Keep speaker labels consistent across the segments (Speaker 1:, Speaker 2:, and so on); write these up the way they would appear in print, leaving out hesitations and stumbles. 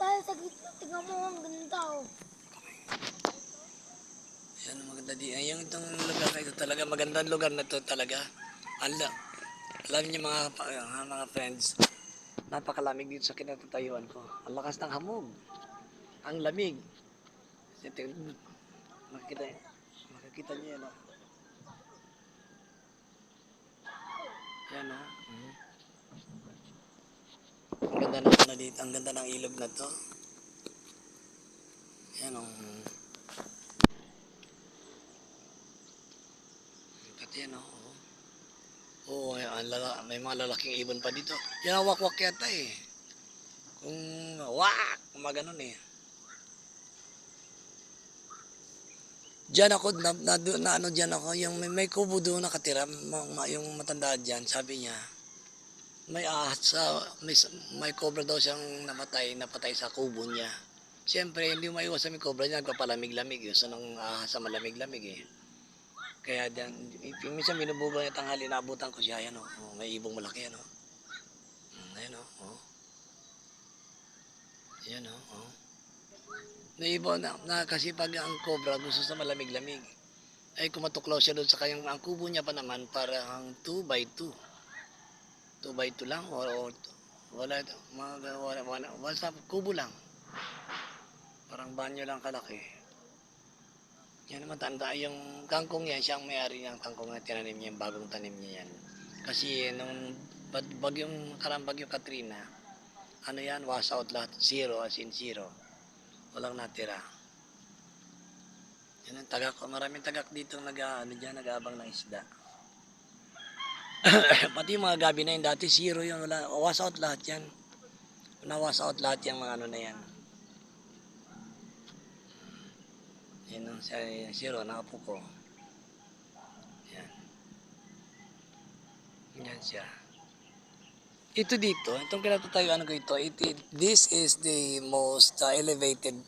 Speaker 1: tayo sa gitna. Tingnan mo, ang ganda oh.
Speaker 2: Yan, maganda di. Ay, yung itong lugar na ito talaga, magandang lugar na ito talaga. Alam niyo mga friends, napakalamig dito sa kinatatayuan ko. Ang lakas ng hamog. Ang lamig. Ito, makikita niyo yan, oh. Yan, oh. Ang ganda ng ano dito, ang ganda ng ilog na to. Yan, oh. Pati yan, oh. Oo, may mga lalaking ibon pa dito. Yan ang wakwak yata eh. Kung wak, kumaganon eh. Diyan ako, ano diyan ako, yung may kubo doon nakatira, yung matanda diyan, sabi niya, may ahas, may cobra daw siyang napatay sa kubo niya. Siyempre, hindi maiwasan may cobra niya, nagpapalamig-lamig, yun, so nang ahas sa malamig-lamig eh. Kaya diyan, minsan binubuga niya tanghali, naabutan ko siya, yan oh, may ibong malaki yan oh. Ayan oh. Yan oh. Naibaw na kasi pag ang cobra gusto sa malamig-lamig, ay kumatuklaw siya doon sa kayang ang kubo niya pa naman parang 2x2. 2x2 lang o wala sa kubo lang. Parang banyo lang kalaki. Yan naman tanda yung kangkong yan, siyang may-ari ng kangkong na tinanim niya, bagong tanim niya yan. Kasi nung bagyo Katrina, ano yan, wash out lahat, zero as in zero. Walang natira. Yan ang tagak, maraming tagak dito nag-aabang ng isda. Pati yung mga gabi na yun, dati zero yun, wala, wash out lahat yan. Na-wash out lahat yung mga ano na yan. Yan ang zero, nakapuko. Yan. Yan siya. Ito dito, itong kinatatayuan ko ito, this is the most elevated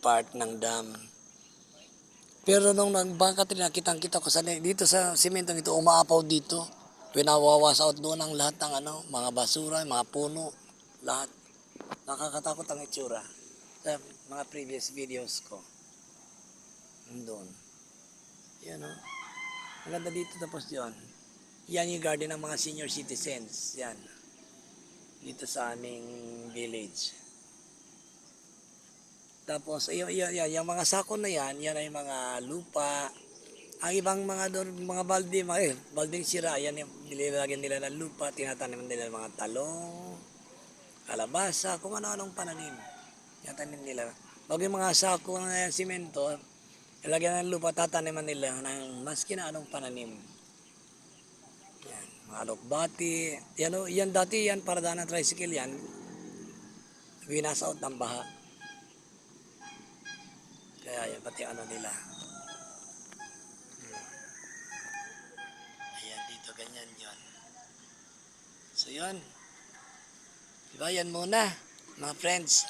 Speaker 2: part ng dam. Pero nung nagbangkat rin, kitang-kita ko dito sa simentong ito, umaapaw dito. Pinawawas out doon ang lahat ng mga basura, mga puno, lahat. Nakakatakot ang itsura. Sa mga previous videos ko. Doon. Yan o. Maganda dito tapos yun. Yan yung garden ng mga senior citizens. Yan. Dito sa aming village. Tapos, yung mga sako na yan ay mga lupa. Ang ibang mga doon, mga balding sira, yan yung nililagyan nila ng lupa, tinatanim nila ng mga talong, kalabasa, kung ano-anong pananim. Tinatanim nila. Bago yung mga sako ng simento, ilagyan ng lupa, tataniman nila ng maski na anong pananim. Yan, mga alokbati. Yan dati yan, para daan ng tricycle yan, winas out ng baha. Kaya yan, pati ano nila. Ayan, dito ganyan yon. So yun. Diba, yan muna, mga friends.